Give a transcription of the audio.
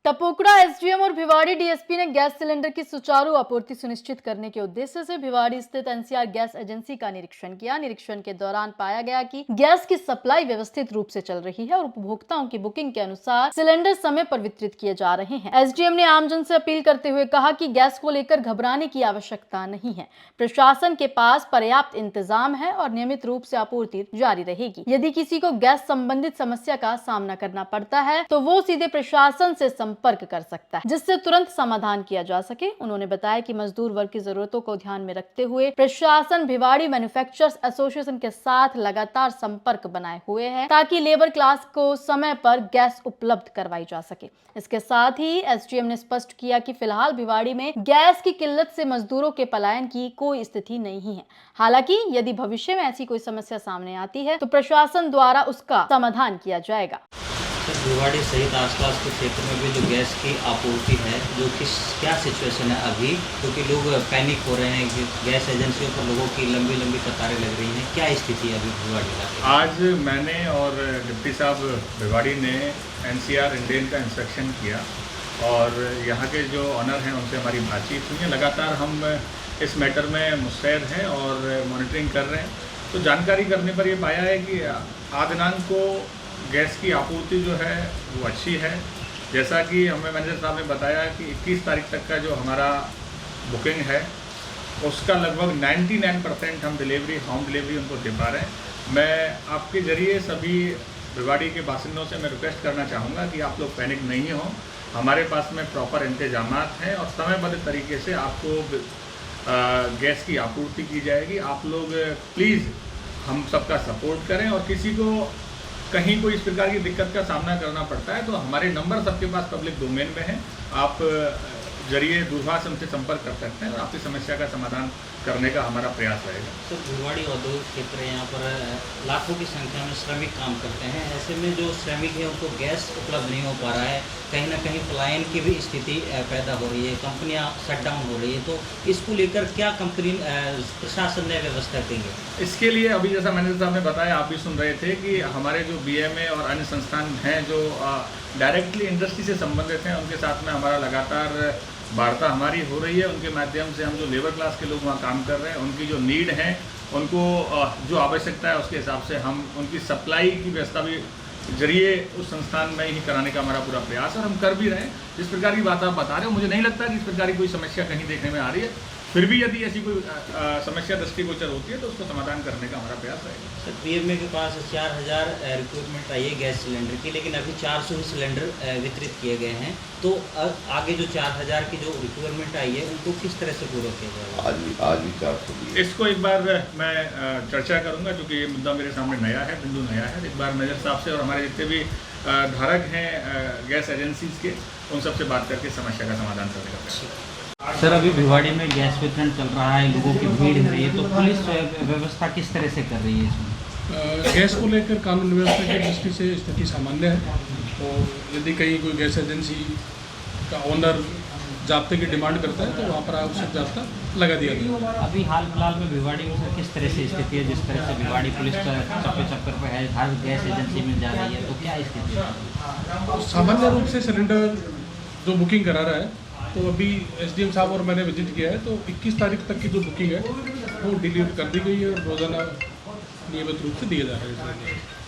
टपोकड़ा SDM और Bhiwadi DSP ने gas cylinder की सुचारू आपूर्ति सुनिश्चित करने के उद्देश्य से भिवाड़ी स्थित एनसीआर गैस एजेंसी का निरीक्षण किया। निरीक्षण के दौरान पाया गया कि गैस की सप्लाई व्यवस्थित रूप से चल रही है और उपभोक्ताओं की बुकिंग के अनुसार सिलेंडर समय पर वितरित किए जा रहे हैं। एसडीएम ने आमजन से अपील करते हुए कहा कि गैस को लेकर घबराने की आवश्यकता नहीं है। प्रशासन के पास पर्याप्त इंतजाम है और नियमित रूप से आपूर्ति जारी रहेगी। यदि किसी को गैस संबंधित समस्या का सामना करना पड़ता है तो वो सीधे प्रशासन से संपर्क कर सकता है, जिससे तुरंत समाधान किया जा सके। उन्होंने बताया कि मजदूर वर्ग की जरूरतों को ध्यान में रखते हुए प्रशासन भिवाड़ी मैन्युफैक्चरर्स एसोसिएशन के साथ लगातार संपर्क बनाए हुए है ताकि लेबर क्लास को समय पर गैस उपलब्ध करवाई जा सके। इसके साथ ही एसडीएम ने स्पष्ट किया कि फिलहाल भिवाड़ी में गैस की किल्लत से मजदूरों के पलायन की कोई स्थिति नहीं है। हालांकि यदि भविष्य में ऐसी कोई समस्या सामने आती है तो प्रशासन द्वारा उसका समाधान किया जाएगा। भिवाड़ी सहित आसपास के क्षेत्र में भी जो गैस की आपूर्ति है, जो क्या सिचुएशन है अभी, क्योंकि लोग पैनिक हो रहे हैं कि गैस एजेंसियों पर लोगों की लंबी लंबी कतारें लग रही हैं, क्या स्थिति है अभी भिवाड़ी का? आज मैंने और डिप्टी साहब भिवाड़ी ने एनसीआर इंडेन का इंस्पेक्शन किया और यहाँ के जो ऑनर हैं उनसे हमारी बातचीत हुई है। लगातार हम इस मैटर में मुस्तैद हैं और मॉनिटरिंग कर रहे हैं। तो जानकारी करने पर ये पाया है कि आज दिनांक को गैस की आपूर्ति जो है वो अच्छी है। जैसा कि हमें मैनेजर साहब ने बताया कि 21 तारीख तक का जो हमारा बुकिंग है उसका लगभग 99% हम होम डिलीवरी उनको दे पा रहे हैं। मैं आपके ज़रिए सभी भिवाड़ी के बासिंदों से मैं रिक्वेस्ट करना चाहूँगा कि आप लोग पैनिक नहीं हो। हमारे पास में प्रॉपर इंतजामात हैं और समयबद्ध तरीके से आपको गैस की आपूर्ति की जाएगी। आप लोग प्लीज़ हम सबका सपोर्ट करें और किसी को कहीं कोई इस प्रकार की दिक्कत का सामना करना पड़ता है तो हमारे नंबर सबके पास पब्लिक डोमेन में हैं। आप जरिए दूरभाष से उनसे संपर्क कर सकते हैं और आपकी समस्या का समाधान करने का हमारा प्रयास रहेगा। तो भिवाड़ी औद्योगिक क्षेत्र है, यहाँ पर लाखों की संख्या में श्रमिक काम करते हैं। ऐसे में जो श्रमिक है उनको गैस उपलब्ध नहीं हो पा रहा है, कहीं ना कहीं पलायन की भी स्थिति पैदा हो रही है, कंपनियां शट डाउन हो रही है। तो इसको लेकर क्या कंपनी प्रशासन ने व्यवस्था की है? इसके लिए अभी जैसा मैनेजर साहब ने बताया, आप भी सुन रहे थे कि हमारे जो बीएमए और अन्य संस्थान हैं जो डायरेक्टली इंडस्ट्री से संबंधित हैं, उनके साथ में हमारा लगातार वार्ता हमारी हो रही है। उनके माध्यम से हम जो लेबर क्लास के लोग वहाँ काम कर रहे हैं, उनकी जो नीड है, उनको जो आवश्यकता है उसके हिसाब से हम उनकी सप्लाई की व्यवस्था भी जरिए उस संस्थान में ही कराने का हमारा पूरा प्रयास है और हम कर भी रहे हैं। जिस प्रकार की बात आप बता रहे हो, मुझे नहीं लगता कि इस प्रकार की कोई समस्या कहीं देखने में आ रही है। फिर भी यदि ऐसी कोई समस्या दृष्टिगोचर होती है तो उसको समाधान करने का हमारा प्रयास रहेगा। सर, बीएमए के पास 4000 रिक्वायरमेंट आई है गैस सिलेंडर की, लेकिन अभी 400 ही सिलेंडर वितरित किए गए हैं। तो आगे जो 4000 की जो रिक्वायरमेंट आई है उनको किस तरह से पूरा किया जाएगा? आज भी 400। इसको एक बार मैं चर्चा करूंगा, क्योंकि ये मुद्दा मेरे सामने नया है, बिंदु नया है। एक बार मेजर साहब से और हमारे जितने भी धारक हैं गैस एजेंसीज के, उन सबसे बात करके समस्या का समाधान करने का प्रयास। सर, अभी भिवाड़ी में गैस वितरण चल रहा है, लोगों की भीड़ हो रही है, तो पुलिस व्यवस्था किस तरह से कर रही है इसमें? गैस को लेकर कानून व्यवस्था की दृष्टि से स्थिति सामान्य है और यदि कहीं कोई गैस एजेंसी का ओनर जाब्ते की डिमांड करता है तो वहाँ पर आवश्यक जाब्ता लगा दिया गया। अभी हाल फिलहाल में भिवाड़ी में सर किस तरह से स्थिति है? जिस तरह से भिवाड़ी पुलिस चक्कर पर है, हर गैस एजेंसी में जा रही है, तो क्या स्थिति है? सामान्य रूप से सिलेंडर जो बुकिंग करा रहा है, तो अभी एसडीएम साहब और मैंने विजिट किया है तो 21 तारीख तक की जो बुकिंग है वो डिलीवर कर दी गई है और रोज़ाना नियमित रूप से दिए जा रहे हैं।